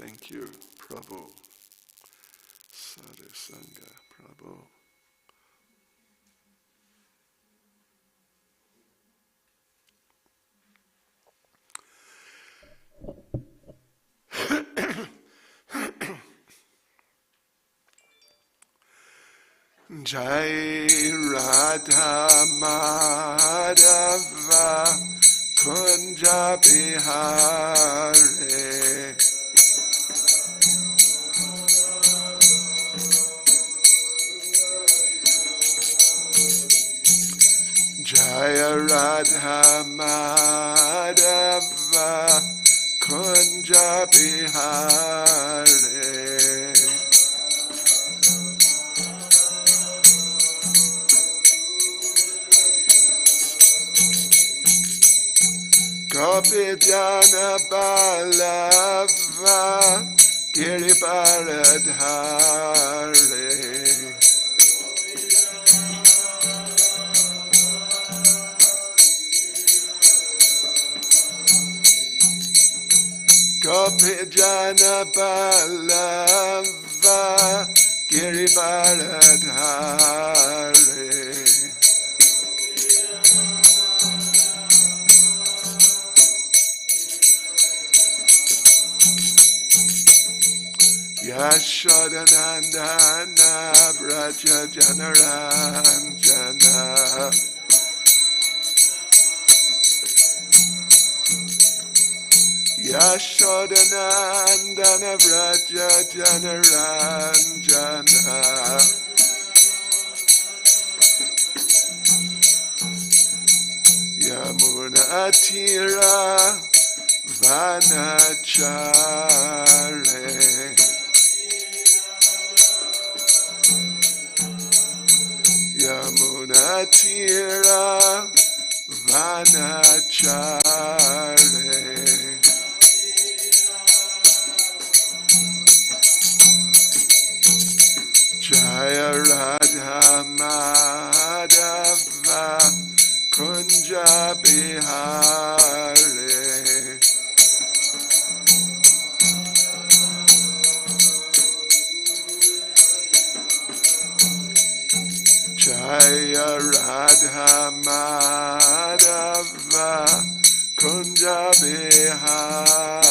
Thank you, Prabhu. Sadhu Sangha, Prabhu. Jai Radha Madhava Kunja Bihare Jaya Radha Madhava Kunja Bihare Gopijana Balava Giribaradhare Gopijana Balava Giribaradhare Yashodanandana Braja Janaranjana Yashodanandana Braja Janaranjana Yamunatira Vanachare Yamunatira Vanachare Jaya Radha Madhava Kunja Bihare Jaya Radha Madhava Kunja Bihare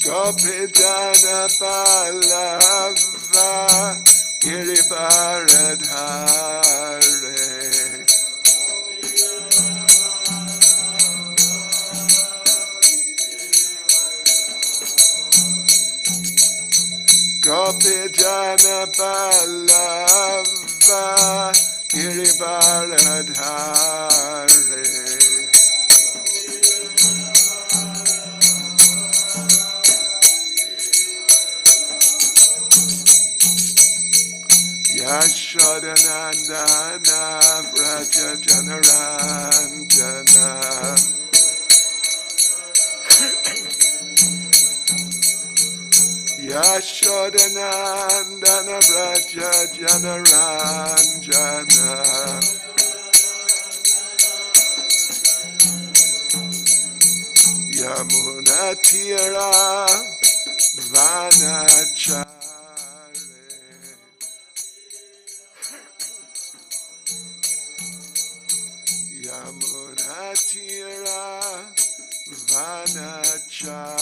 Gopijana Balava Giribaradhare Gopijana Balava Giribaradhare Yashodanandana Vraja Janaranjana Yashodanandana Vraja Janaranjana Yamunatira Vanachare Yamunatira Vanachare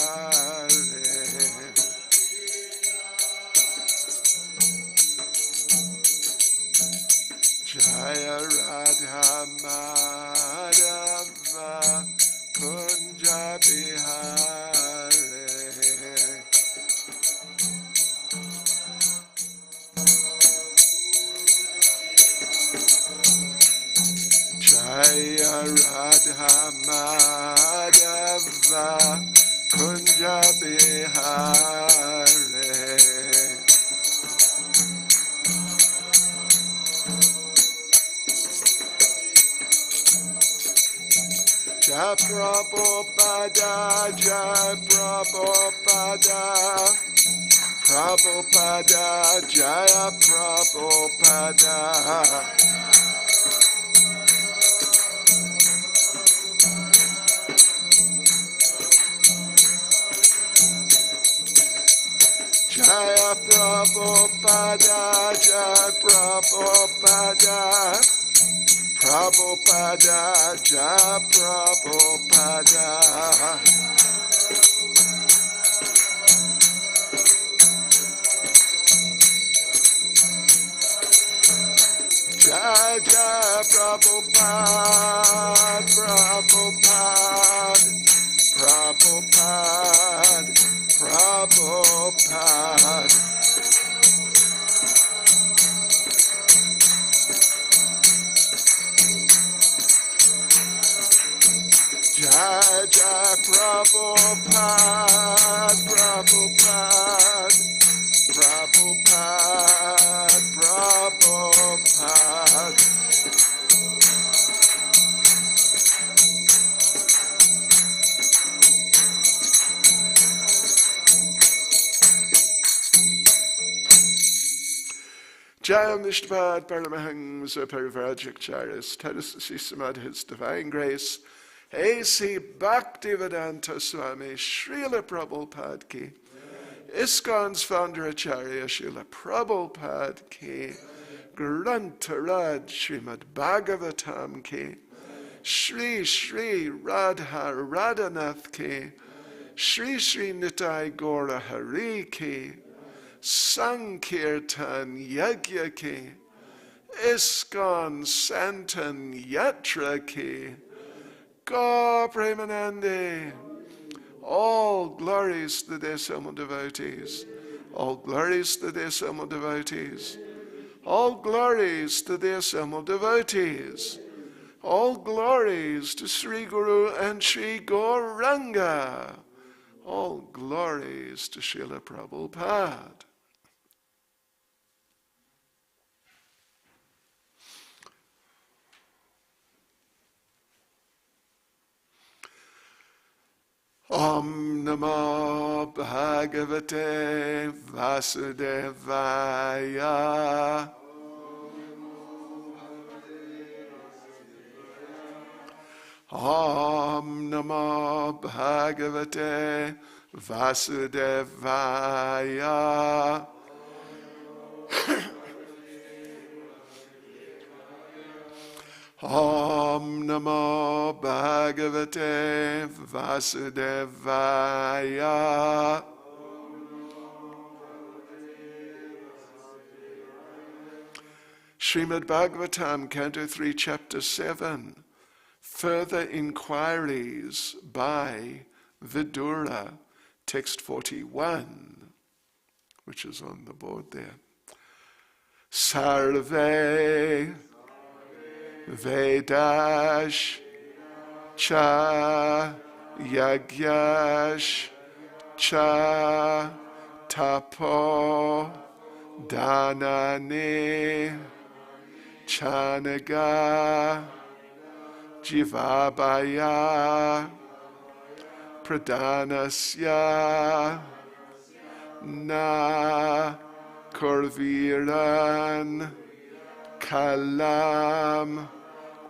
Jaya Radha Madhava Kunja Bihare Jaya Radha Madhava Kunja Bihare Jai Prabhupada, Jai Prabhupada, Prabhupada, Jaya Prabhupada. Jaya Prabhupada, Jaya Prabhupada. Prabhupada, Jaya Prabhupada. Jai Jai Prabhupada, Prabhupada, Prabhupada, Prabhupada. Jai Jai Prabhupada, Prabhupada, Prabhupada, Prabhupada. Jayam Ishtavad Paramahansa Parivrajakacharyas, tell us to see Srimad His Divine Grace, A.C. Bhaktivedanta Swami, Srila Prabhupada Ki, ISKCON's founder Acharya Srila Prabhupada Ki, Grantaraj Srimad Bhagavatam Ki, Shri Shri Radha Radhanath Ki, Shri Shri Nitai Gaura Hari Ki, Sankirtan Yagya Ki, ISKCON Santan Yatra Ki, Ga Premanande. All glories to the Desamma devotees. All glories to the Desamma devotees. All glories to the Desamma devotees. All glories to Sri Guru and Sri Gauranga. All glories to Srila Prabhupada. Om Namo Bhagavate Vasudevaya. Om Namo Bhagavate Vasudevaya. Om Namo Bhagavate Vasudevaya. Srimad Bhagavatam, Canto 3, Chapter 7. Further Inquiries by Vidura, Text 41, which is on the board there. Sarve Vedash Cha Yagyash Cha Tapo Danane Chanaga Jivabaya Pradhanasya Na Kurviran Kalam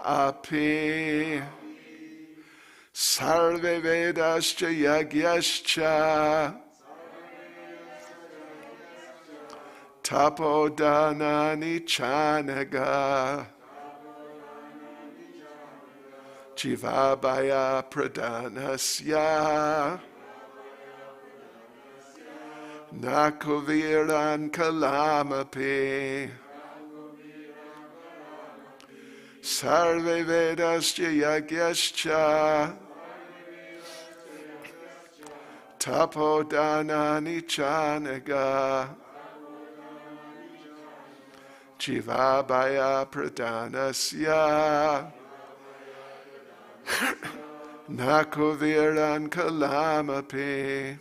Api Sarve Vedascha Yagyascha Tapodanani Chanaga Jivabaya Pradhanasya Nakuviran Kalamapi Sarve Vedascha Yagyascha Tapodanani Chanaga Jivabaya Pradhanasya Nakuviran Kalamapi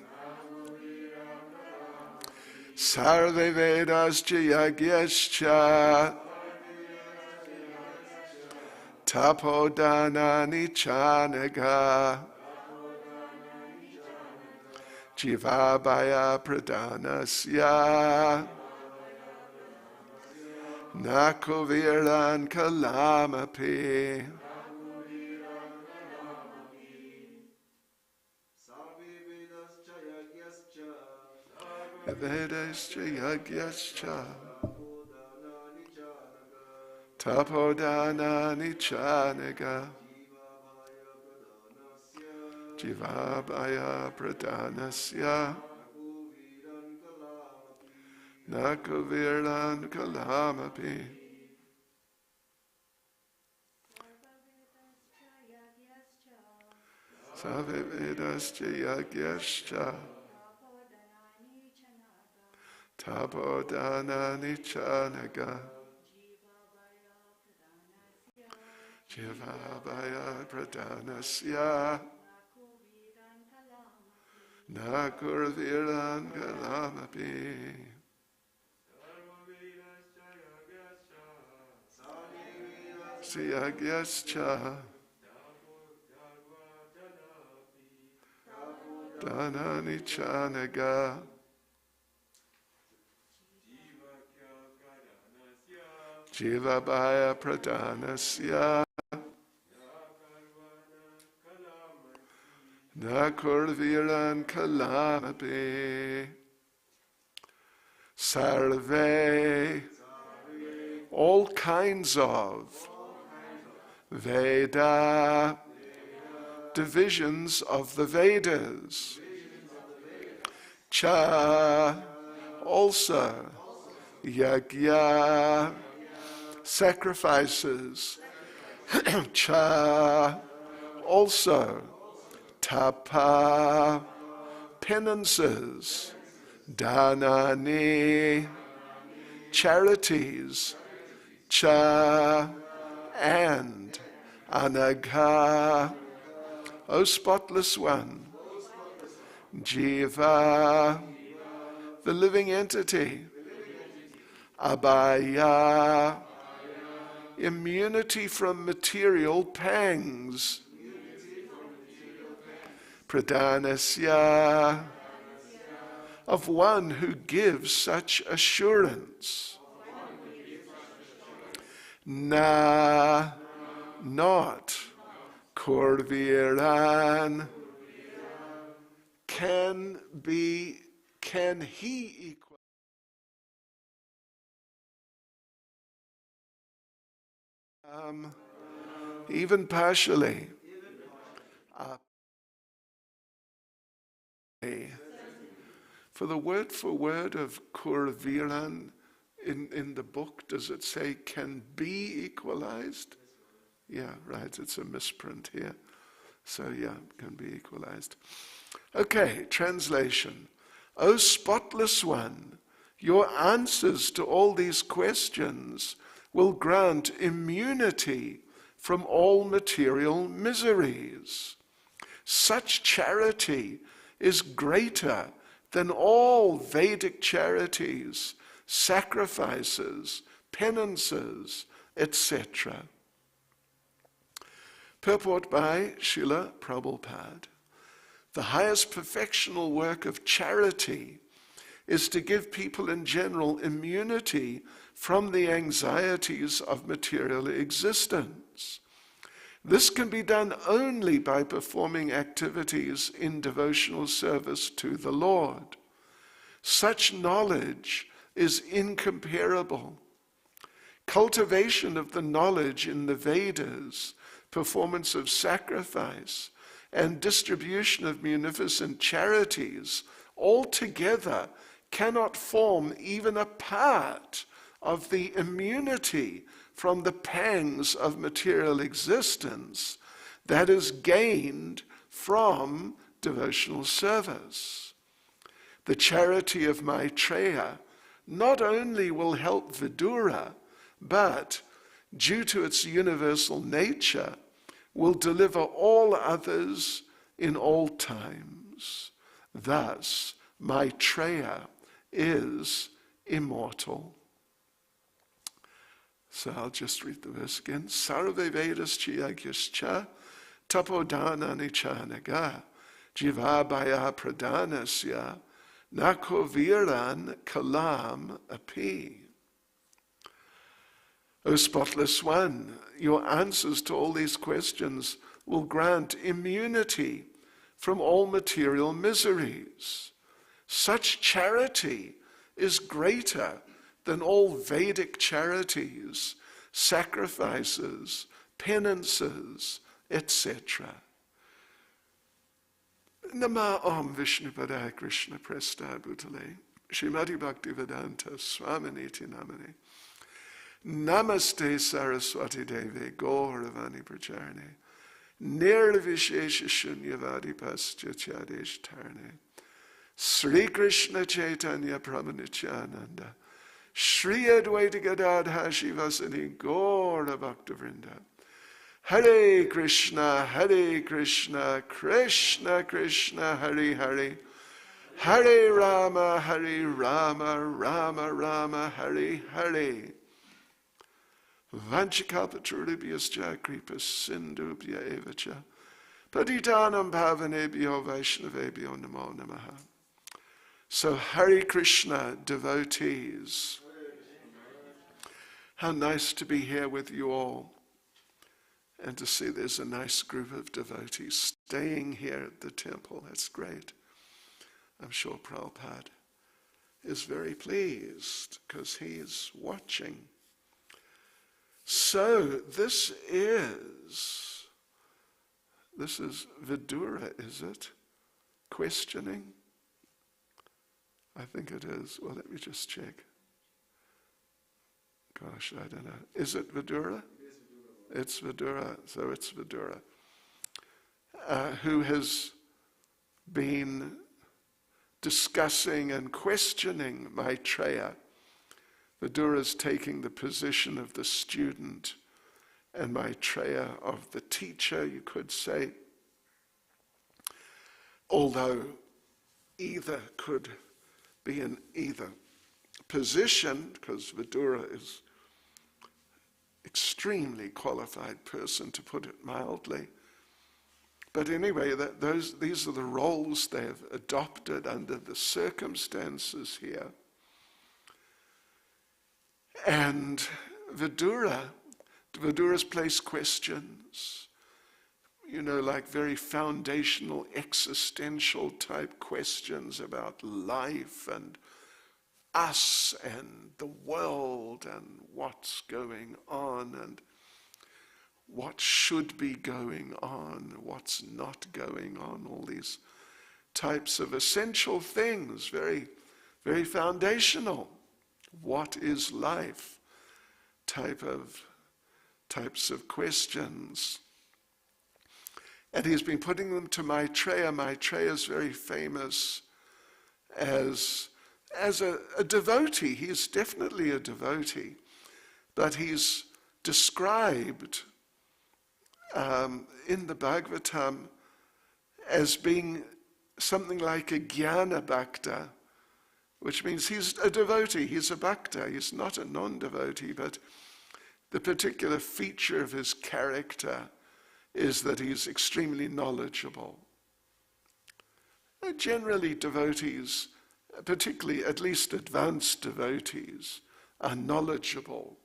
Sarve Vedascha Yagyascha Tapodanani Chanaga Jivabhaya pradhanasya nakuviran kalamapi Vedascha yagyascha tapodhanani chanaga Jivabhaya pradhanasya nakuviran kalamapi Savivedascha yagyascha tapodhanani chanaga Jivabhaya pradhanasya nakurviran kalamapi Siyagyascha dhanani chanaga Jivabhaya pradhanasya nakurviran kalamapi Sarve, all kinds of Veda, divisions of the Vedas. Cha, also. Yagya, sacrifices. Cha, also. Tapa, penances. Dhanani, charities. Cha, and Anagha, O spotless one. Jiva, the living entity. Abhaya, immunity from material pangs. Pradhanasya, of one who gives such assurance. Na, not. Kurviran, can he equal? Even partially. For the word of Kurviran in the book, does it say can be equalized? Yeah, right, it's a misprint here. So yeah, can be equalized. Okay, translation. O spotless one, your answers to all these questions will grant immunity from all material miseries. Such charity is greater than all Vedic charities, sacrifices, penances, etc. Purport by Srila Prabhupada. The highest perfectional work of charity is to give people in general immunity from the anxieties of material existence. This can be done only by performing activities in devotional service to the Lord. Such knowledge is incomparable. Cultivation of the knowledge in the Vedas, performance of sacrifice, and distribution of munificent charities altogether cannot form even a part of the immunity from the pangs of material existence that is gained from devotional service. The charity of Maitreya not only will help Vidura, but, due to its universal nature, will deliver all others in all times. Thus, Maitreya is immortal. So I'll just read the verse again. Sarve Vedas Chiyagyascha Tapodhanani Chanaga Jivabhaya pradhanasya nako viran kalam api. O spotless one, your answers to all these questions will grant immunity from all material miseries. Such charity is greater than all Vedic charities, sacrifices, penances, etc. Nama Om Vishnupadaya Krishna Presta Bhutale Srimad Bhaktivedanta Swaminiti Namane Namaste Saraswati Deve Gauravani Pracharne Nirvishesha Shunyavadi Pascha Chadesh Tarne Sri Krishna Chaitanya Pramanityananda Shri Advaita Gadadha Shivasani Gaura Bhaktavrinda Hare Krishna, Krishna Krishna, Hare Hare, Hare Rama, Rama Rama, Hare Hare. Vanchikalpatrudibhyascha kripas sindubhya evacha, patitanam bhavanebhyo vaishnavebhyo namo namaha. So Hare Krishna, devotees. How nice to be here with you all. And to see there's a nice group of devotees staying here at the temple. That's great. I'm sure Prabhupada is very pleased because he is watching. So this is Vidura, is it? Questioning? I think it is. Well, let me just check. Gosh, I don't know. Is it Vidura? It's Vidura, so it's Vidura, who has been discussing and questioning Maitreya. Vidura is taking the position of the student and Maitreya of the teacher, you could say, although either could be in either position, because Vidura is extremely qualified person, to put it mildly. But anyway, these are the roles they have adopted under the circumstances here. And Vidura's placed questions, like very foundational, existential type questions about life and us and the world and what's going on and what should be going on, what's not going on, all these types of essential things, very, very foundational. What is life? Types of questions. And he's been putting them to Maitreya. Maitreya is very famous as a devotee. He is definitely a devotee, but he's described in the Bhagavatam as being something like a jnana bhakta, which means he's a devotee, he's a bhakta, he's not a non-devotee, but the particular feature of his character is that he's extremely knowledgeable. Generally, devotees, particularly at least advanced devotees, are knowledgeable,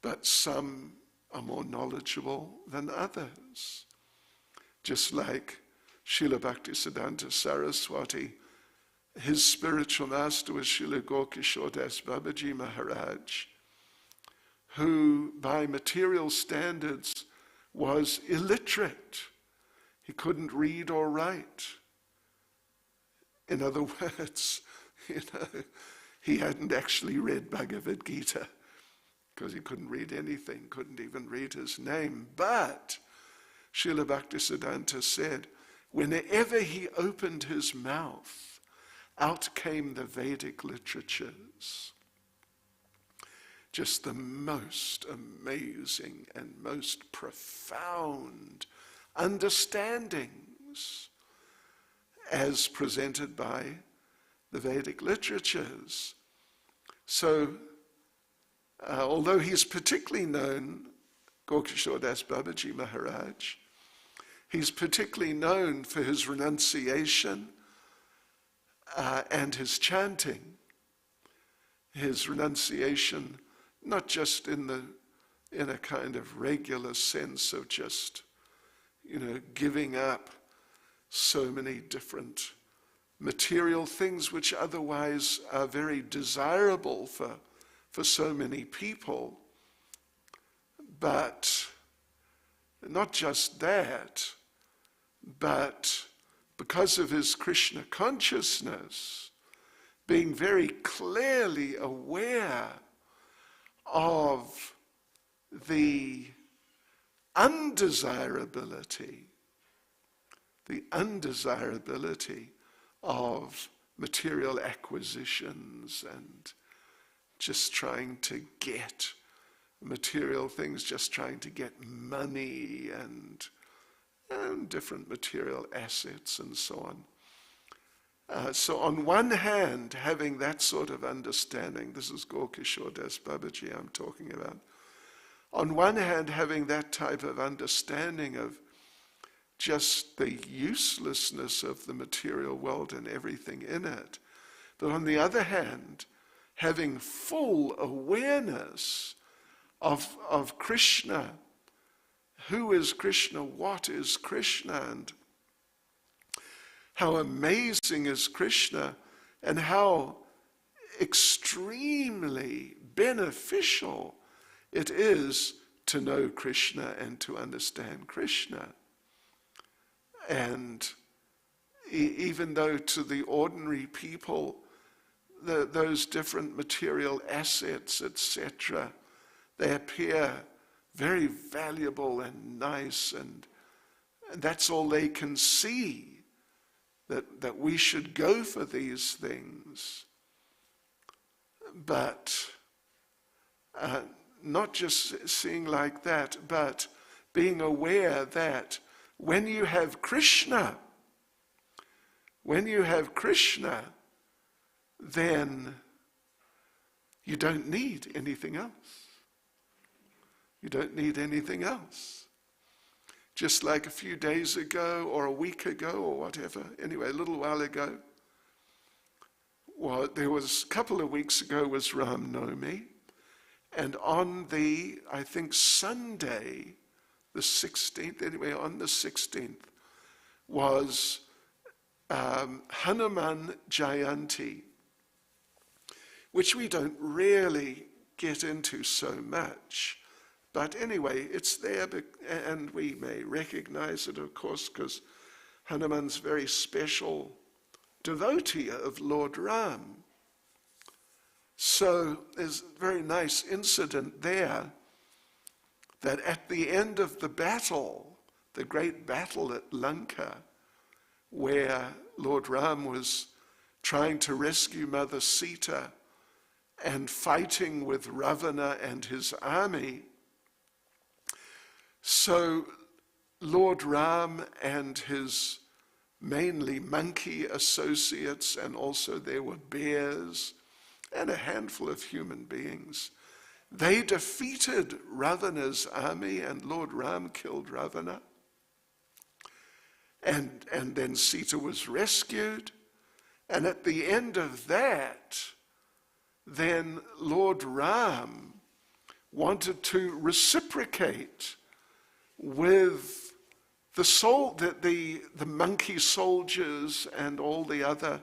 but some are more knowledgeable than others. Just like Srila Bhaktisiddhanta Saraswati, his spiritual master was Srila Gokishore Das Babaji Maharaj, who by material standards was illiterate. He couldn't read or write. In other words, he hadn't actually read Bhagavad Gita because he couldn't read anything, couldn't even read his name. But Srila Bhaktisiddhanta said, whenever he opened his mouth, out came the Vedic literatures. Just the most amazing and most profound understandings as presented by the Vedic literatures. So, although he's particularly known, Gokishore Das Babaji Maharaj, He's particularly known for his renunciation and his chanting. His renunciation, not just in a kind of regular sense of just, giving up so many different material things which otherwise are very desirable for so many people. But not just that, but because of his Krishna consciousness, being very clearly aware of the undesirability of material acquisitions and just trying to get material things, just trying to get money and different material assets and so on. So on one hand, having that sort of understanding, this is Gaur-Kishore Das Babaji I'm talking about. On one hand, having that type of understanding of just the uselessness of the material world and everything in it. But on the other hand, having full awareness of Krishna. Who is Krishna? What is Krishna? And how amazing is Krishna, and how extremely beneficial it is to know Krishna and to understand Krishna. And even though to the ordinary people, those different material assets, etc., they appear very valuable and nice, and that's all they can see, that we should go for these things. But not just seeing like that, but being aware that when you have Krishna, then you don't need anything else. You don't need anything else. Just like a few days ago or a week ago or whatever, anyway, a little while ago, well, there was a couple of weeks ago was Ram Navami, and on the, I think, Sunday, the 16th, anyway, on the 16th, was Hanuman Jayanti, which we don't really get into so much. But anyway, it's there, and we may recognize it, of course, because Hanuman's very special devotee of Lord Ram. So there's a very nice incident there, that at the end of the battle, the great battle at Lanka, where Lord Ram was trying to rescue Mother Sita and fighting with Ravana and his army, so Lord Ram and his mainly monkey associates, and also there were bears and a handful of human beings, they defeated Ravana's army, and Lord Ram killed Ravana. And then Sita was rescued. And at the end of that, then Lord Ram wanted to reciprocate with the monkey soldiers and all the other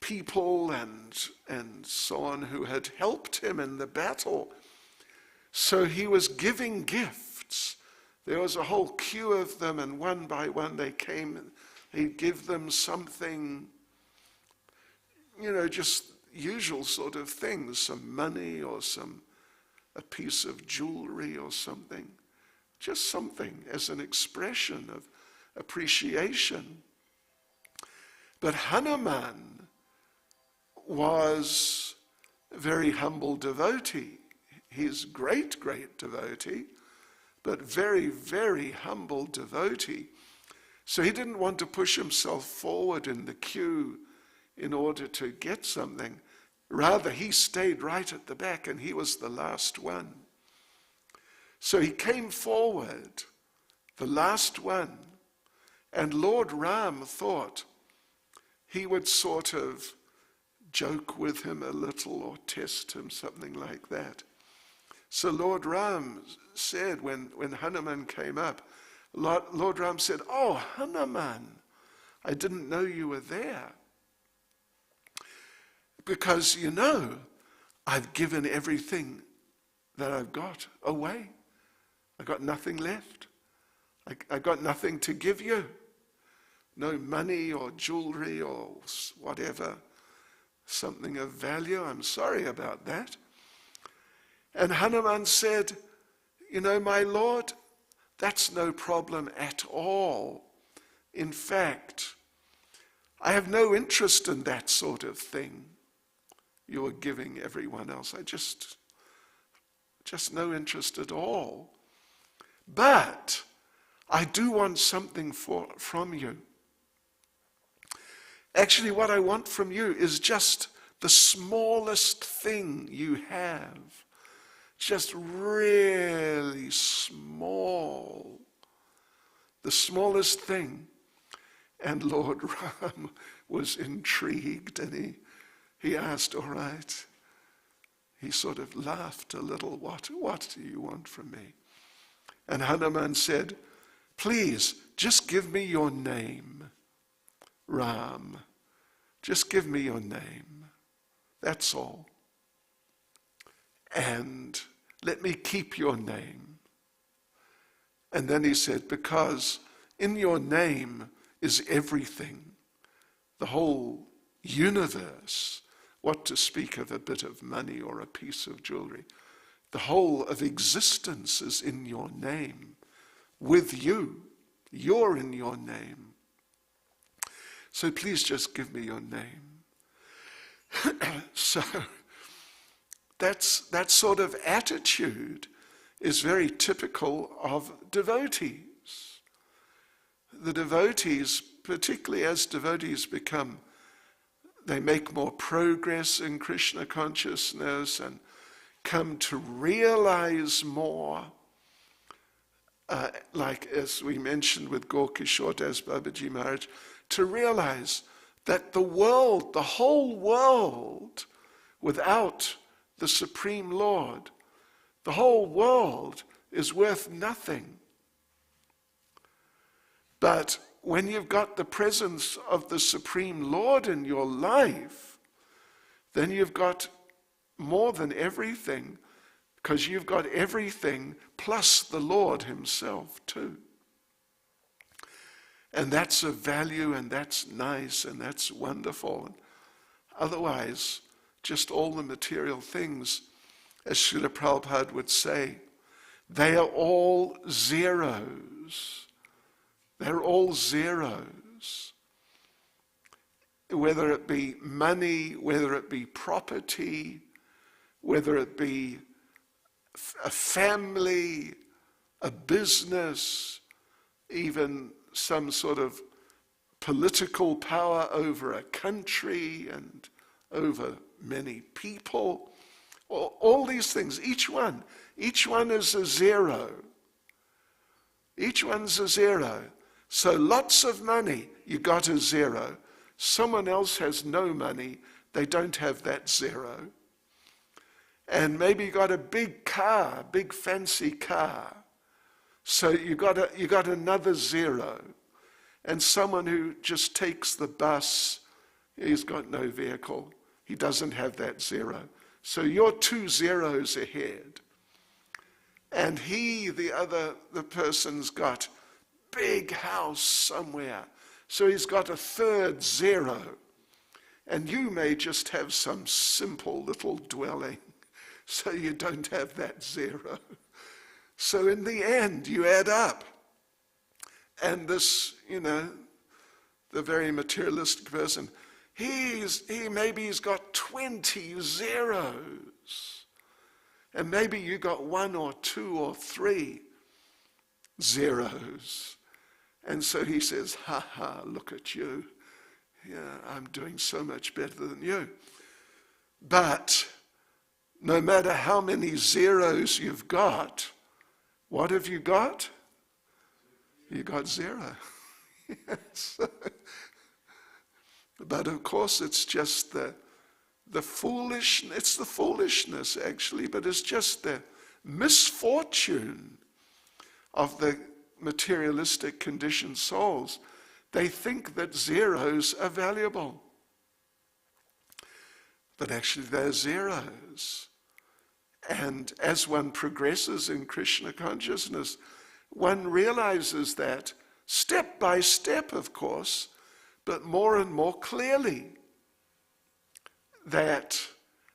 people and so on who had helped him in the battle. So he was giving gifts. There was a whole queue of them, and one by one they came, and he'd give them something, just usual sort of things, some money or a piece of jewelry or something, just something as an expression of appreciation. But Hanuman was a very humble devotee. He's great devotee, but very, very humble devotee. So he didn't want to push himself forward in the queue in order to get something. Rather, he stayed right at the back, and he was the last one. So he came forward, the last one, and Lord Ram thought he would sort of joke with him a little or test him, something like that. So Lord Ram said, when Hanuman came up, Lord Ram said, "Oh, Hanuman, I didn't know you were there. Because, I've given everything that I've got away. I got nothing left. I got nothing to give you. No money or jewelry or whatever, something of value. I'm sorry about that." And Hanuman said, "My Lord, that's no problem at all. In fact, I have no interest in that sort of thing you are giving everyone else. I just no interest at all. But I do want something from you. Actually, what I want from you is just the smallest thing you have. Just really small. The smallest thing." And Lord Ram was intrigued, and he asked, "All right." He sort of laughed a little. What do you want from me?" And Hanuman said, "Please, just give me your name, Ram. Just give me your name. That's all. And let me keep your name." And then he said, "Because in your name is everything, the whole universe, what to speak of a bit of money or a piece of jewelry. The whole of existence is in your name, with you. You're in your name. So please just give me your name." So that sort of attitude is very typical of devotees. The devotees, particularly as devotees they make more progress in Krishna consciousness and come to realize more, like as we mentioned with Gaur-Kishore Das Babaji Maharaj, to realize that the whole world, without the Supreme Lord, the whole world is worth nothing. But when you've got the presence of the Supreme Lord in your life, then you've got more than everything, because you've got everything plus the Lord himself too. And that's of value, and that's nice, and that's wonderful. Otherwise, just all the material things, as Srila Prabhupada would say, they are all zeros. They're all zeros. Whether it be money, whether it be property, whether it be a family, a business, even some sort of political power over a country and over many people. All these things, each one is a zero. Each one's a zero. So lots of money, you got a zero. Someone else has no money, they don't have that zero. And maybe you got a big car, big fancy car. So you got another zero. And someone who just takes the bus, he's got no vehicle. He doesn't have that zero. So you're 2 zeros ahead. And the person's got big house somewhere. So he's got a 3rd zero. And you may just have some simple little dwelling. So you don't have that zero. So in the end, you add up. And this, the very materialistic person, maybe he's got 20 zeros. And maybe you got 1 or 2 or 3 zeros. And so he says, "Ha ha, look at you. Yeah, I'm doing so much better than you." But no matter how many zeros you've got, What have you got? You got zero. Yes. But of course it's just the foolishness actually, but it's just the misfortune of the materialistic conditioned souls. They think that zeros are valuable. But actually they're zeros. And as one progresses in Krishna consciousness, one realizes that step by step, of course, but more and more clearly, that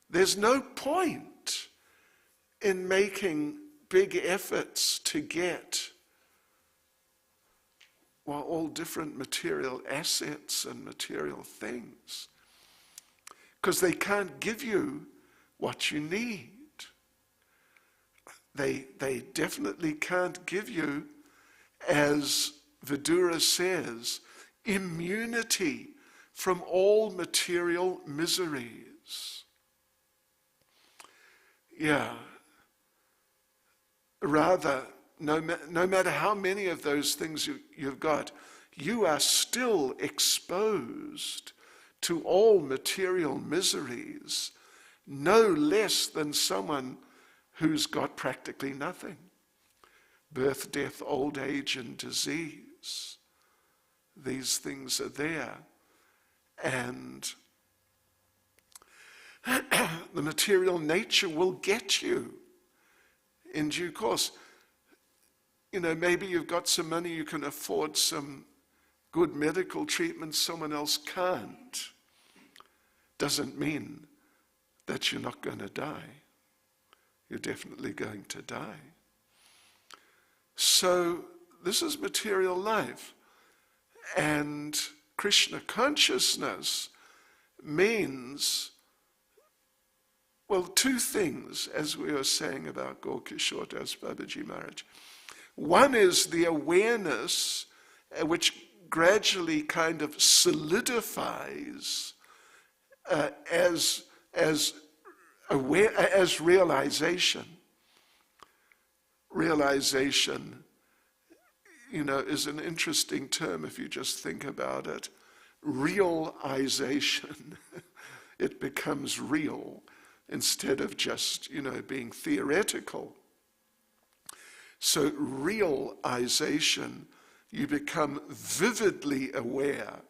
there's no point in making big efforts to get, well, all different material assets and material things, because they can't give you what you need. They definitely can't give you, as Vidura says, immunity from all material miseries. Yeah. Rather, no matter how many of those things you've got, you are still exposed to all material miseries, no less than someone who's got practically nothing. Birth, death, old age, and disease. These things are there. And the material nature will get you in due course. You know, maybe you've got some money, you can afford some good medical treatment, someone else can't. Doesn't mean that you're not going to die. You're definitely going to die. So this is material life. And Krishna consciousness means, well, two things, as we were saying about Gaur-Kishore Das Babaji Maharaj. One is the awareness which gradually kind of solidifies as realization. Realization, you know, is an interesting term if you just think about it. Realization. It becomes real instead of just, you know, being theoretical. So realization, you become vividly aware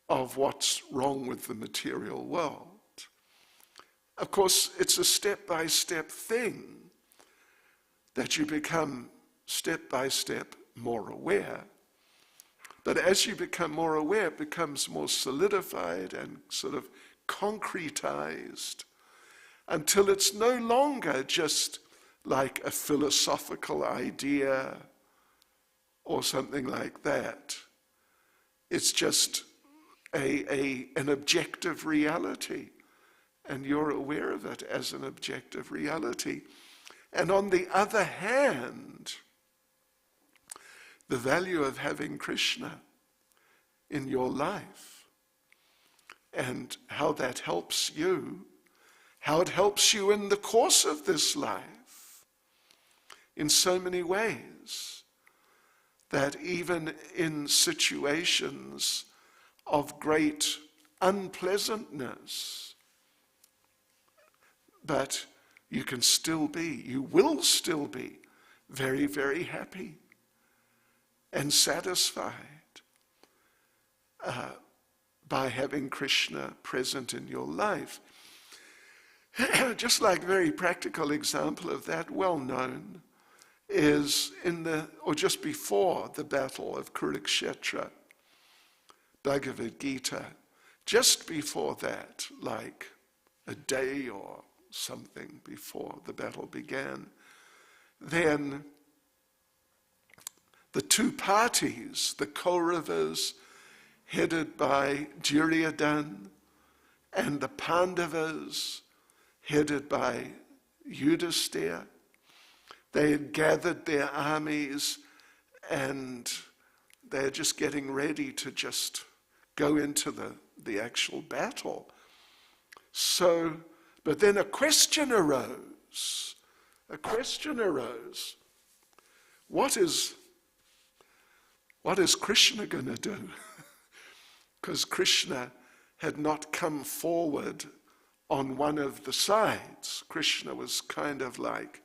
of what's wrong with the material world. Of course, it's a step-by-step thing that you become step-by-step more aware. But as you become more aware, it becomes more solidified and sort of concretized until it's no longer just like a philosophical idea or something like that. It's just an objective reality, and you're aware of it as an objective reality. And on the other hand, the value of having Krishna in your life and how that helps you, how it helps you in the course of this life in so many ways, that even in situations of great unpleasantness, but you will still be very, very happy and satisfied by having Krishna present in your life. Just like a very practical example of that, well known, is just before the battle of Kurukshetra, Bhagavad Gita, just before that, like a day or something before the battle began, then the two parties, the Kauravas, headed by Duryodhana, and the Pandavas, headed by Yudhisthira, they had gathered their armies and they're just getting ready to just go into the actual battle. So, but then a question arose. what is Krishna going to do? Because Krishna had not come forward on one of the sides. Krishna was kind of like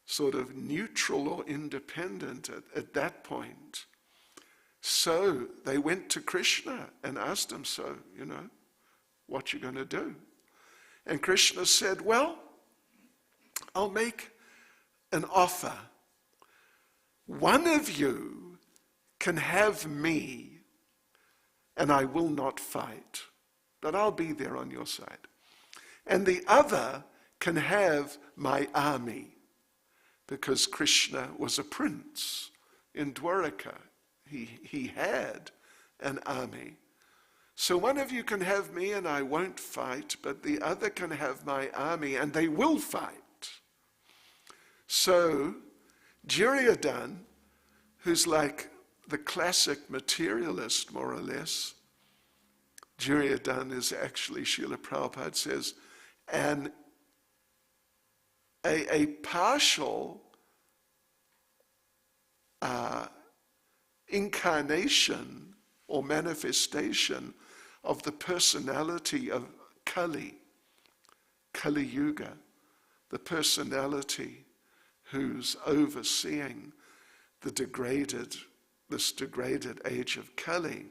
sort of neutral or independent at that point. So they went to Krishna and asked him, so, what you going to do? And Krishna said, well, I'll make an offer. One of you can have me, and I will not fight, but I'll be there on your side. And the other can have my army, because Krishna was a prince in Dwaraka. He had an army. So one of you can have me and I won't fight, but the other can have my army and they will fight. So Duryodhana, who's like the classic materialist more or less, Duryodhana is actually, Srila Prabhupada says, a partial incarnation or manifestation of the personality of Kali Yuga, the personality who's overseeing this degraded age of Kali.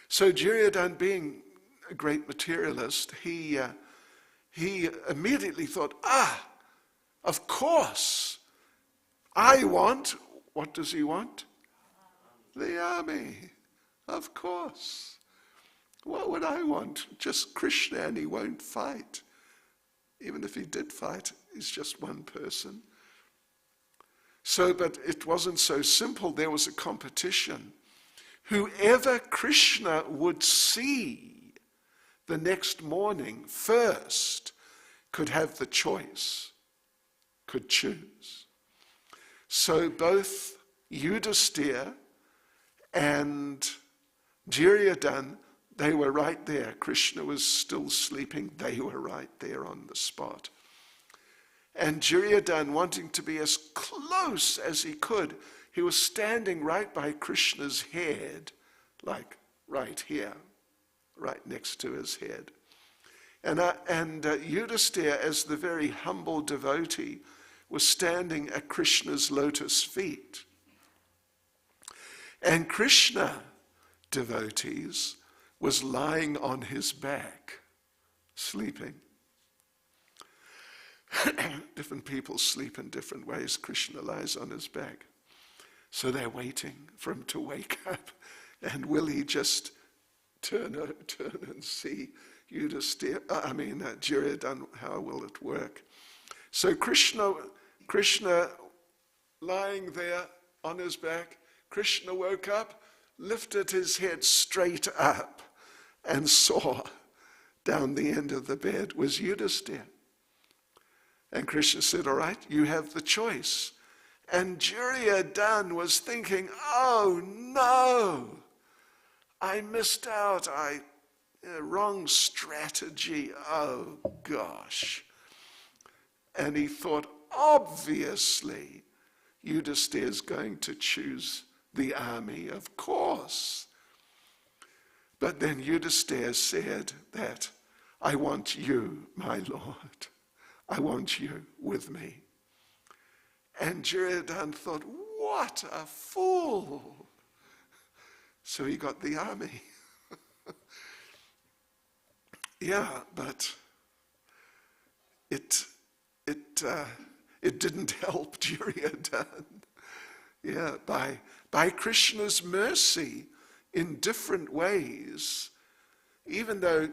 So Duryodhana, being a great materialist, he immediately thought, of course, I want, what does he want? The army, of course. What would I want? Just Krishna, and he won't fight. Even if he did fight, he's just one person. So, but it wasn't so simple. There was a competition. Whoever Krishna would see the next morning first could have the choice, could choose. So both Yudhisthira and Duryodhana, they were right there. Krishna was still sleeping. They were right there on the spot. And Duryodhana, wanting to be as close as he could, he was standing right by Krishna's head, like right here, right next to his head. And Yudhisthira, as the very humble devotee, was standing at Krishna's lotus feet. And Krishna, devotees, was lying on his back, sleeping. Different people sleep in different ways. Krishna lies on his back. So they're waiting for him to wake up. And will he just turn and see Duryodhana, how will it work? So Krishna lying there on his back, Krishna woke up, lifted his head straight up, and saw down the end of the bed was Yudhisthira. And Krishna said, all right, you have the choice. And Duryodhana was thinking, oh no, I missed out, wrong strategy, oh gosh. And he thought, obviously, Yudhisthira is going to choose the army, of course. But then Yudhisthira said that, I want you, my Lord. I want you with me. And Duryodhana thought, what a fool. So he got the army. Yeah, but it didn't help Duryodhana. Yeah, by Krishna's mercy in different ways, even though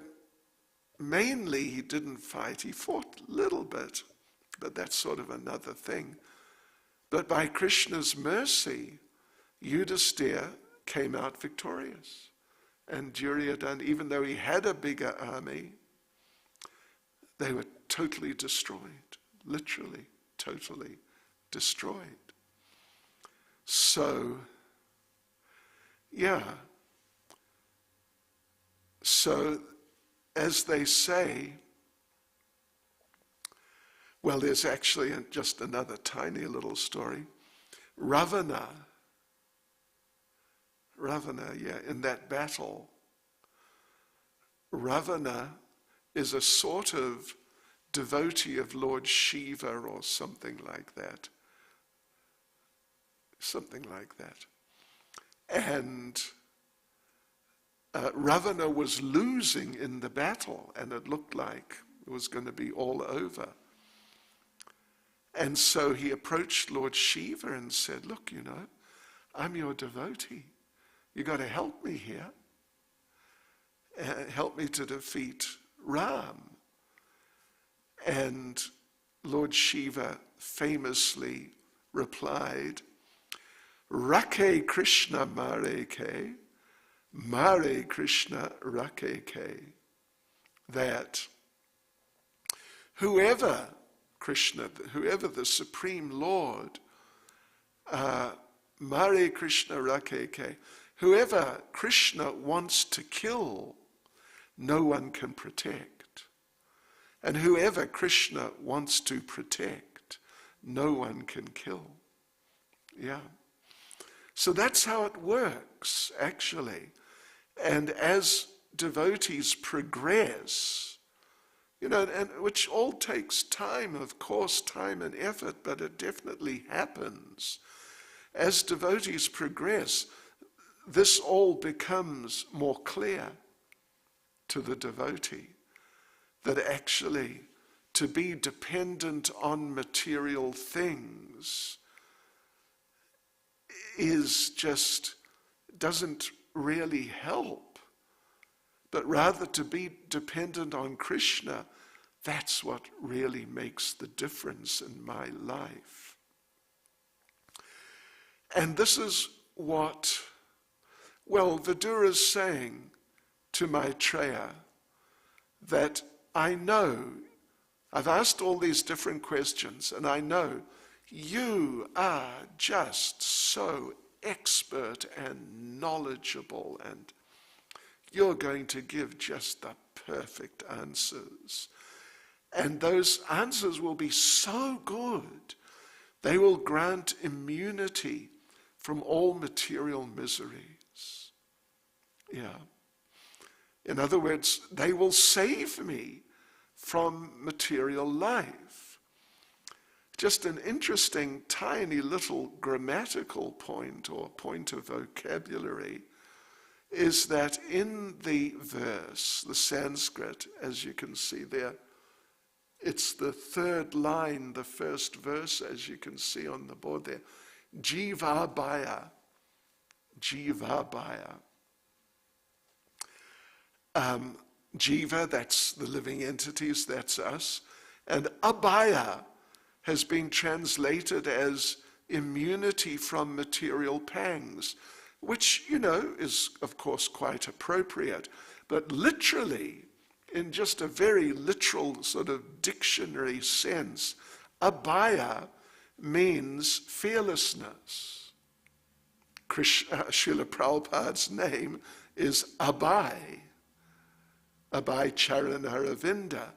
mainly he didn't fight, he fought a little bit, but that's sort of another thing. But by Krishna's mercy, Yudhisthira came out victorious. And Duryodhana, even though he had a bigger army, they were totally destroyed, literally totally destroyed. So, yeah. So, as they say, Well, there's actually just another tiny little story. Ravana, in that battle, Ravana is a sort of devotee of Lord Shiva or something like that. And Ravana was losing in the battle, and it looked like it was going to be all over. And so he approached Lord Shiva and said, look, I'm your devotee. You got to help me here. Help me to defeat Ram. And Lord Shiva famously replied, Rakhe Krishna Mare Ke, Mare Krishna Rakhe Ke. That whoever the Supreme Lord, Mare Krishna Rakhe Ke, whoever Krishna wants to kill, no one can protect. And whoever Krishna wants to protect, no one can kill. Yeah. So that's how it works, actually. And as devotees progress, and which all takes time, of course, time and effort, but it definitely happens. As devotees progress, this all becomes more clear to the devotee, that actually to be dependent on material things doesn't really help, but rather to be dependent on Krishna, that's what really makes the difference in my life. And this is what, Vidura's saying to Maitreya, that I know, I've asked all these different questions, and I know you are just so expert and knowledgeable, and you're going to give just the perfect answers. And those answers will be so good, they will grant immunity from all material miseries. Yeah. In other words, they will save me from material life. Just an interesting, tiny little grammatical point or point of vocabulary is that in the verse, the Sanskrit, as you can see there, it's the third line, the first verse, as you can see on the board there. Jivabhaya. Jiva, that's the living entities, that's us. And abhaya has been translated as immunity from material pangs, which, is of course quite appropriate. But literally, in just a very literal sort of dictionary sense, abhaya means fearlessness. Srila Prabhupada's name is Abhay Charanaravinda,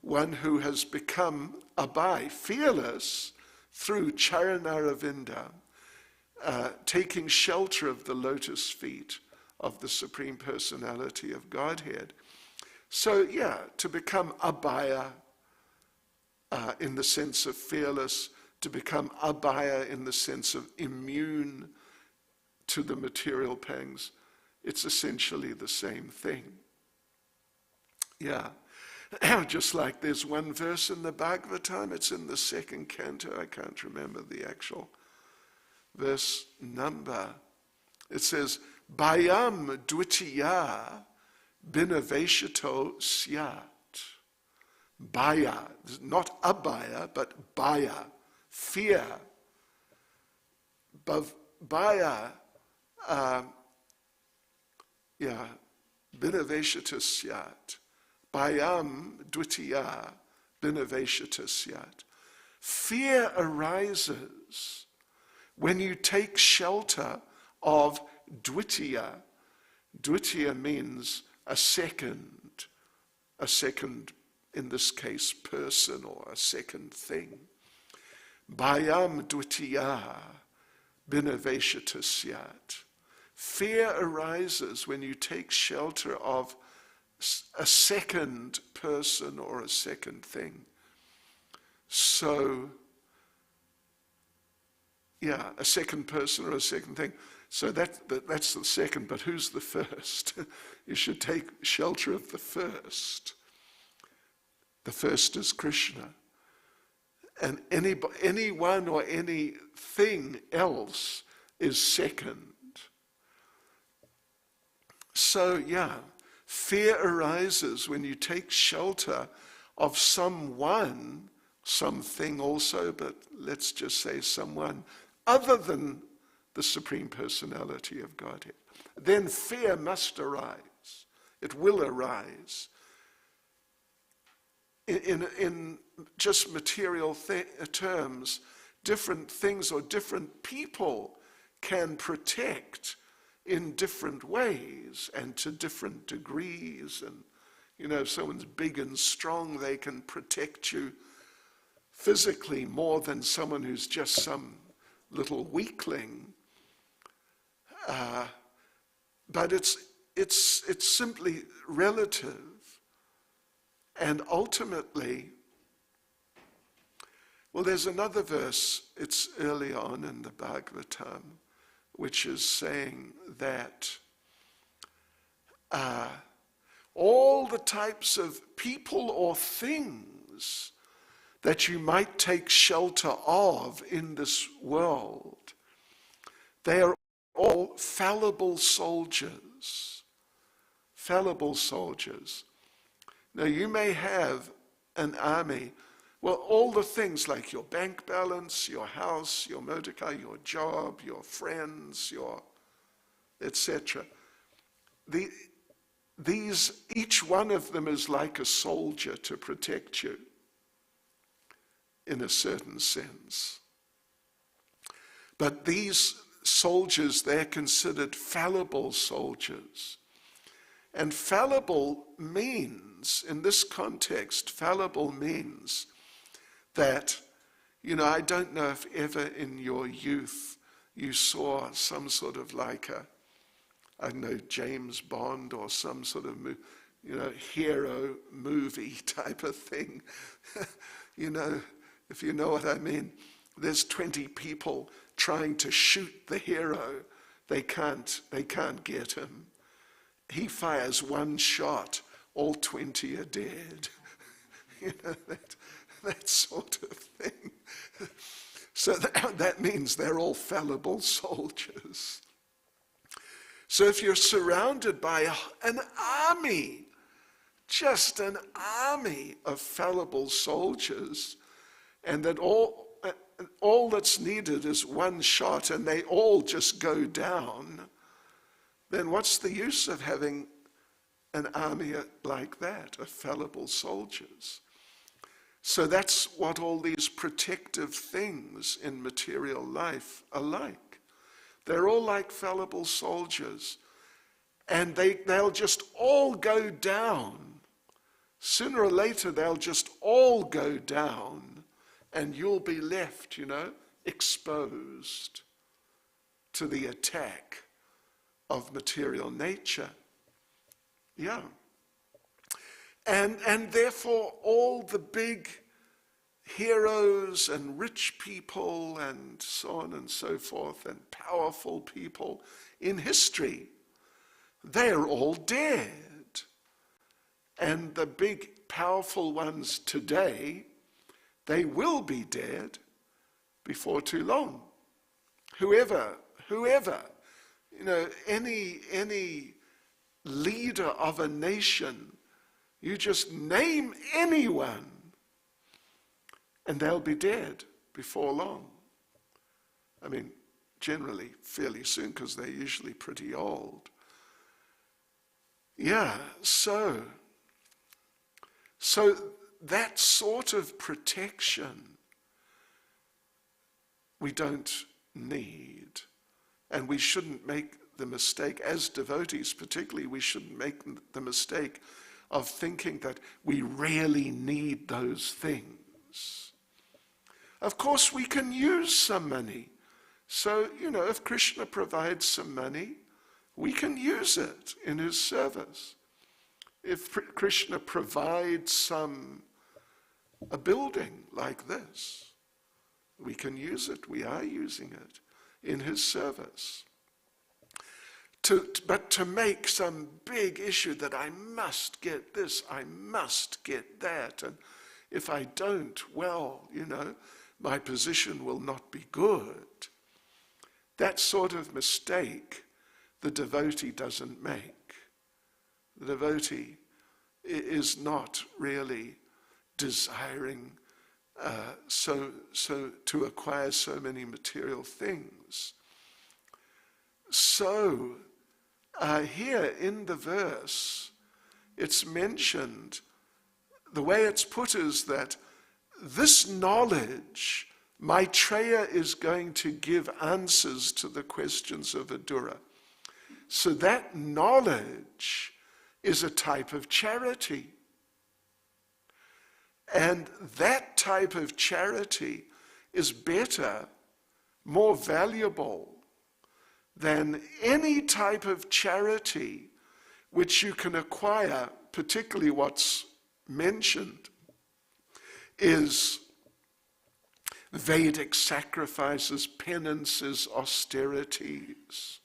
one who has become Abhay, fearless, through Charanaravinda, taking shelter of the lotus feet of the Supreme Personality of Godhead. So, to become Abhaya in the sense of fearless, to become Abhaya in the sense of immune to the material pangs, it's essentially the same thing. Yeah. Just like there's one verse in the Bhagavatam, it's in the second canto, I can't remember the actual verse number. It says, Bhayam dvitiya binaveshato syat. Bhaya, not abhaya, but bhaya, fear. Bhaya, binaveshata syat. Bhayam dvitiya binaveshata syat. Fear arises when you take shelter of dvitiya. Dvitiya means a second in this case, person or a second thing. Bhayam dvitiya binaveshita syat. Fear arises when you take shelter of a second person or a second thing. So, yeah, a second person or a second thing. So that's the second, but who's the first? You should take shelter of the first. The first is Krishna. And anyone or anything else is second. So, yeah, fear arises when you take shelter of someone, something also, but let's just say someone other than the Supreme Personality of Godhead. Then fear must arise. It will arise. In just material terms, different things or different people can protect in different ways and to different degrees. And, if someone's big and strong, they can protect you physically more than someone who's just some little weakling. But it's simply relative. And ultimately, well, there's another verse, it's early on in the Bhagavatam, which is saying that all the types of people or things that you might take shelter of in this world, they are all fallible soldiers. Fallible soldiers. Now, you may have an army, well, all the things like your bank balance, your house, your motor car, your job, your friends, your etc. Each one of them is like a soldier to protect you in a certain sense. But these soldiers, they're considered fallible soldiers. And fallible means, in this context, fallible means that, I don't know if ever in your youth you saw some sort of like James Bond or some sort of, hero movie type of thing. If you know what I mean. There's 20 people trying to shoot the hero. They can't get him. He fires one shot, all 20 are dead. That sort of thing. So that means they're all fallible soldiers. So if you're surrounded by an army, just an army of fallible soldiers, and that all that's needed is one shot and they all just go down, then what's the use of having an army like that, of fallible soldiers? So that's what all these protective things in material life are like. They're all like fallible soldiers, and they'll just all go down. Sooner or later, they'll just all go down, and you'll be left, exposed to the attack of material nature. Yeah. And therefore all the big heroes and rich people and so on and so forth and powerful people in history, they're all dead. And the big powerful ones today, they will be dead before too long. Whoever, any leader of a nation, you just name anyone and they'll be dead before long. I mean, generally fairly soon because they're usually pretty old. Yeah, so that sort of protection we don't need. And we shouldn't make the mistake, as devotees particularly, we shouldn't make the mistake of thinking that we really need those things. Of course, we can use some money. So, if Krishna provides some money, we can use it in his service. If Krishna provides a building like this, we can use it. We are using it in his service. But to make some big issue that I must get this, I must get that, and if I don't, well, my position will not be good. That sort of mistake the devotee doesn't make. The devotee is not really desiring to acquire so many material things. So here in the verse, it's mentioned, the way it's put is that this knowledge, Maitreya is going to give answers to the questions of Vidura. So that knowledge is a type of charity. And that type of charity is better, more valuable than any type of charity which you can acquire, particularly what's mentioned is Vedic sacrifices, penances, austerities.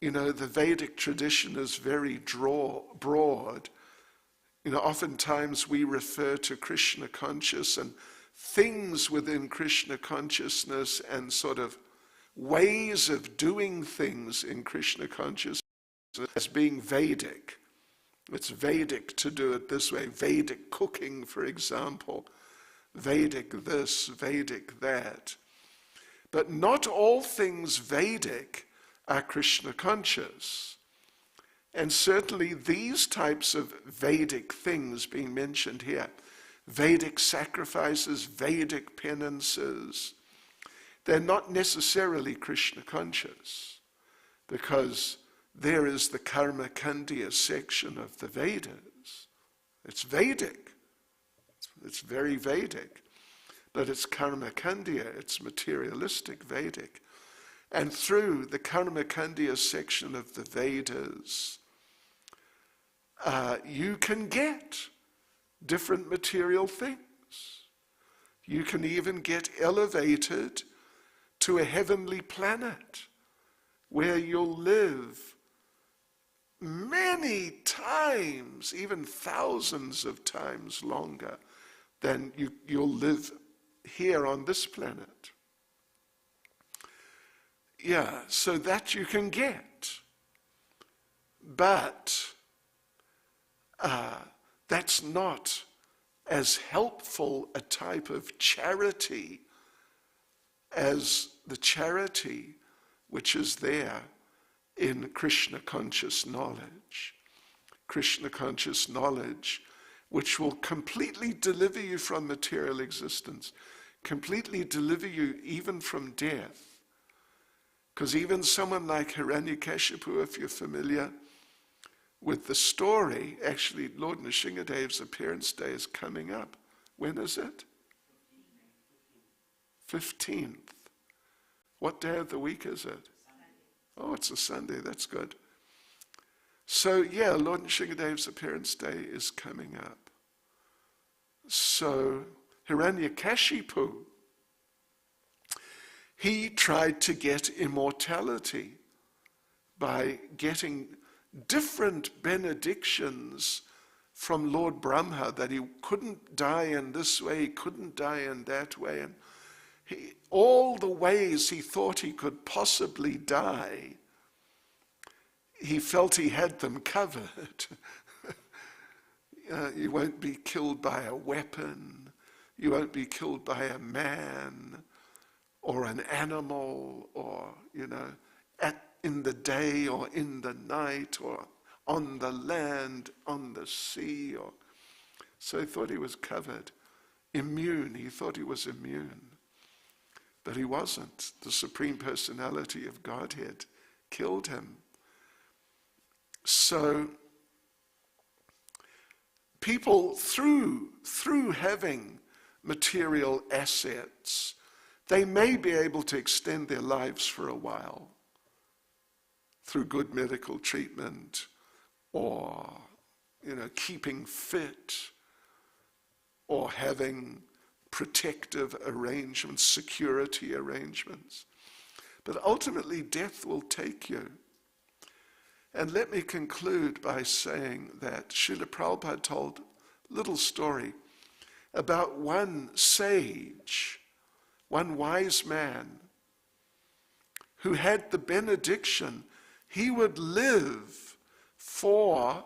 The Vedic tradition is very broad. Oftentimes we refer to Krishna conscious and things within Krishna consciousness and sort of ways of doing things in Krishna consciousness as being Vedic. It's Vedic to do it this way. Vedic cooking, for example. Vedic this, Vedic that. But not all things Vedic are Krishna conscious. And certainly these types of Vedic things being mentioned here, Vedic sacrifices, Vedic penances, they're not necessarily Krishna conscious, because there is the Karma Kandya section of the Vedas. It's Vedic. It's very Vedic. But it's Karma Kandya, it's materialistic Vedic. And through the Karma Kandya section of the Vedas, you can get different material things. You can even get elevated to a heavenly planet where you'll live many times, even thousands of times longer than you'll live here on this planet. Yeah, so that you can get. But that's not as helpful a type of charity as the charity which is there in Krishna conscious knowledge. Krishna conscious knowledge which will completely deliver you from material existence, completely deliver you even from death. Because even someone like Hiranyakashipu, if you're familiar with the story, actually Lord Nrsingadev's appearance day is coming up. When is it? 15th. What day of the week is it? Oh, it's a Sunday, that's good. So yeah, Lord Nrsingadev's appearance day is coming up. So Hiranyakashipu, he tried to get immortality by getting different benedictions from Lord Brahma, that he couldn't die in this way, he couldn't die in that way. And all the ways he thought he could possibly die, he felt he had them covered. You won't be killed by a weapon, you won't be killed by a man or an animal, or, in the day or in the night, or on the land, on the sea. So he thought he was covered. Immune, he thought he was immune. But he wasn't. The Supreme Personality of Godhead killed him. So people, through having material assets, they may be able to extend their lives for a while through good medical treatment or, keeping fit or having protective arrangements, security arrangements. But ultimately, death will take you. And let me conclude by saying that Srila Prabhupada told a little story about one sage, one wise man, who had the benediction he would live for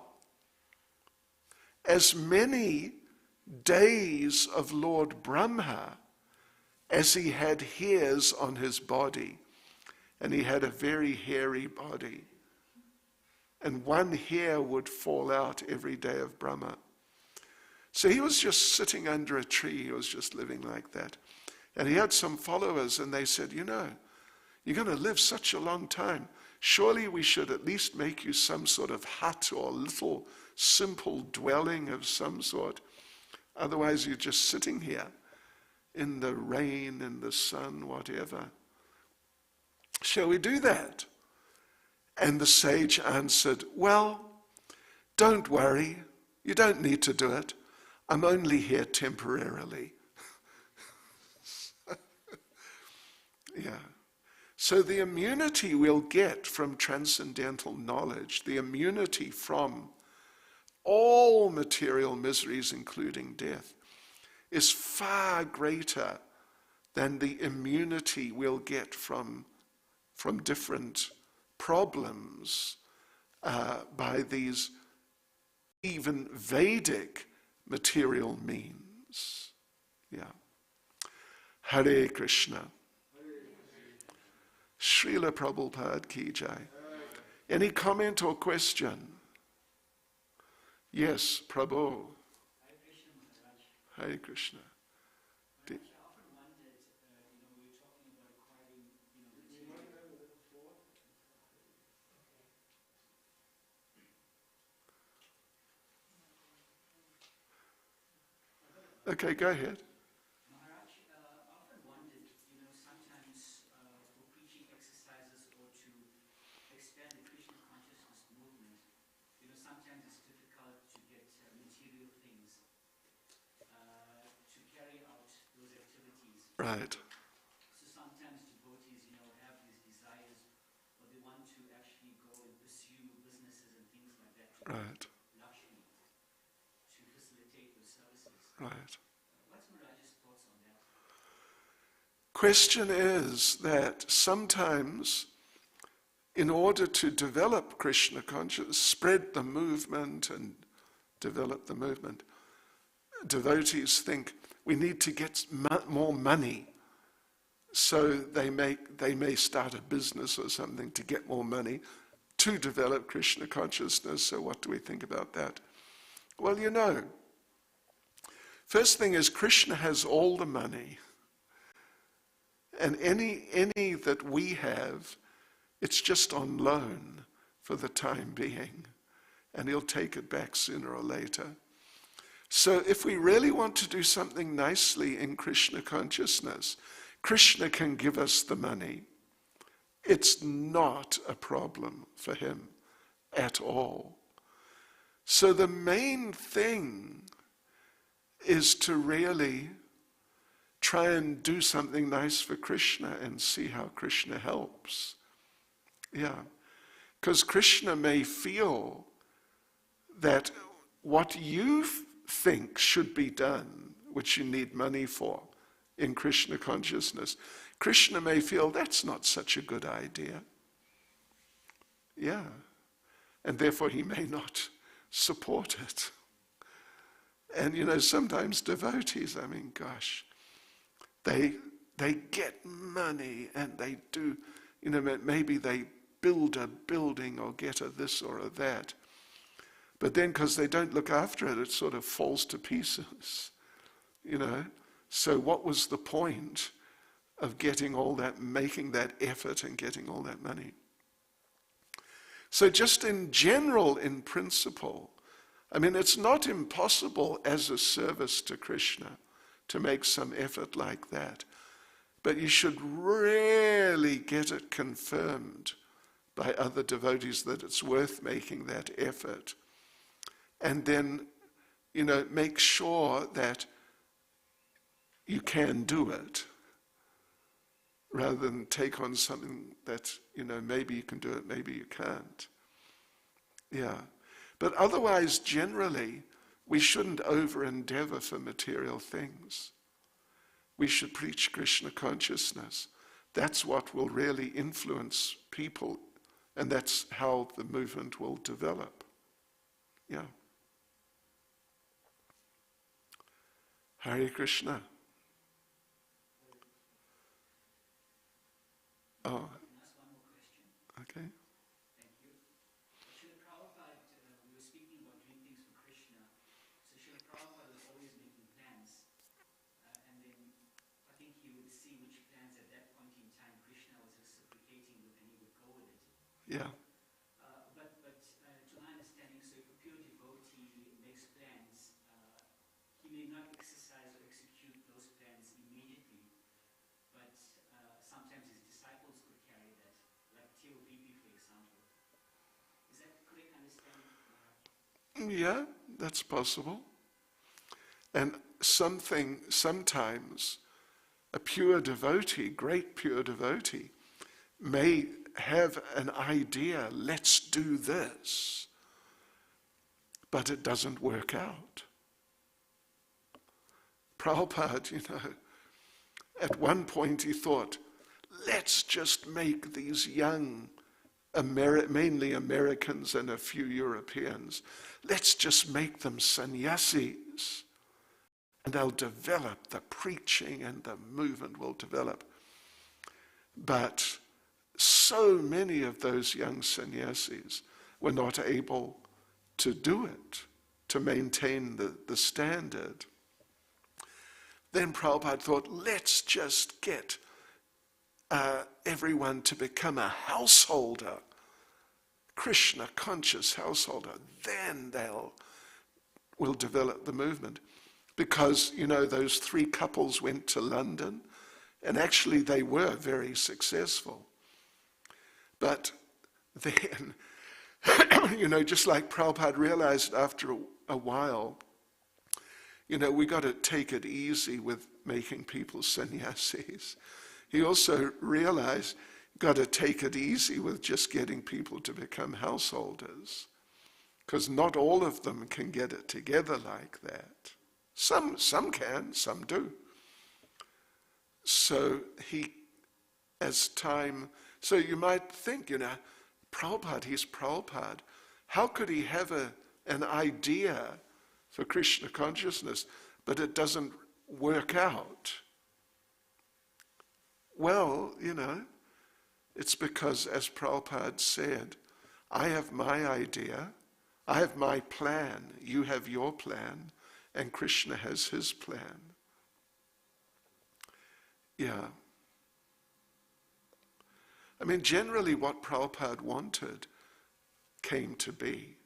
as many days of Lord Brahma as he had hairs on his body. And he had a very hairy body. And one hair would fall out every day of Brahma. So he was just sitting under a tree. He was just living like that. And he had some followers, and they said, you're going to live such a long time. Surely we should at least make you some sort of hut or little simple dwelling of some sort. Otherwise you're just sitting here in the rain, in the sun, whatever. Shall we do that? And the sage answered, well, don't worry. You don't need to do it. I'm only here temporarily. Yeah. So the immunity we'll get from transcendental knowledge, the immunity from all material miseries, including death, is far greater than the immunity we'll get from different problems by these even Vedic material means. Yeah. Hare Krishna. Srila Prabhupada ki jai. Any comment or question? Yes, Prabhu. Hare Krishna. Okay, go ahead. Right. So sometimes devotees, have these desires, or they want to actually go and pursue businesses and things like that. Right. Lakshmi, to facilitate those services. Right. What's Maharaj's thoughts on that? Question is that sometimes, in order to develop Krishna consciousness, spread the movement and develop the movement, devotees think we need to get more money. So they may start a business or something to get more money to develop Krishna consciousness. So what do we think about that? Well, first thing is Krishna has all the money. And any that we have, it's just on loan for the time being. And he'll take it back sooner or later. So if we really want to do something nicely in Krishna consciousness, Krishna can give us the money. It's not a problem for him at all. So the main thing is to really try and do something nice for Krishna and see how Krishna helps. Yeah. Because Krishna may feel that what you think should be done, which you need money for in Krishna consciousness, Krishna may feel that's not such a good idea. Yeah. And therefore he may not support it. And sometimes devotees, they get money and they do, maybe they build a building or get a this or a that. But then because they don't look after it, it sort of falls to pieces, So what was the point of getting all that, making that effort and getting all that money? So just in general, in principle, I mean, it's not impossible as a service to Krishna to make some effort like that. But you should really get it confirmed by other devotees that it's worth making that effort. And then, make sure that you can do it, rather than take on something that, maybe you can do it, maybe you can't. Yeah. But otherwise, generally, we shouldn't over-endeavor for material things. We should preach Krishna consciousness. That's what will really influence people, and that's how the movement will develop. Yeah. Hare Krishna. Oh. Ask one more question. Okay. Thank you. Srila Prabhupada, we were speaking about doing things for Krishna. So Srila Prabhupada was always making plans. And then I think he would see which plans at that point in time Krishna was reciprocating with, and he would go with it. Yeah. But to my understanding, so if a pure devotee makes plans, he may not exercise or execute those plans immediately, but sometimes his disciples could carry that, like TOVP, for example. Is that correct understanding? Yeah, that's possible. And sometimes a pure devotee, great pure devotee, may have an idea, let's do this, but it doesn't work out. Prabhupada, at one point he thought, let's just make these young, mainly Americans and a few Europeans, let's just make them sannyasis, and they'll develop the preaching and the movement will develop. But so many of those young sannyasis were not able to do it, to maintain the standard. Then Prabhupada thought, let's just get everyone to become a householder, Krishna conscious householder. Then will develop the movement. Because, those 3 couples went to London, and actually they were very successful. But then, just like Prabhupada realized after a while, we got to take it easy with making people sannyasis. He also realized, got to take it easy with just getting people to become householders, because not all of them can get it together like that. Some can, some do. So so you might think, Prabhupada, he's Prabhupada. How could he have an idea for Krishna consciousness, but it doesn't work out? Well, it's because, as Prabhupada said, I have my idea, I have my plan, you have your plan, and Krishna has his plan. Yeah. I mean, generally what Prabhupada wanted came to be,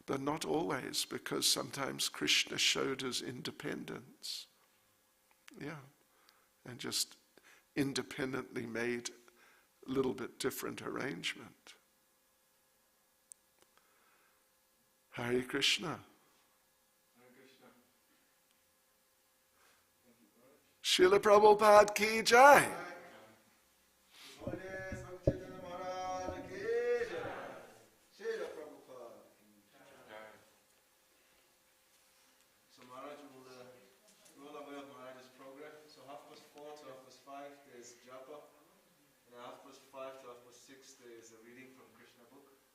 but not always, because sometimes Krishna showed his independence. Yeah. And just independently made a little bit different arrangement. Hare Krishna. Srila Prabhupada ki jai. So Maharaj will roll away of Maharaj's program. So 4:30 to 5:30 there is japa, and 5:30 to 6:30 there is a reading from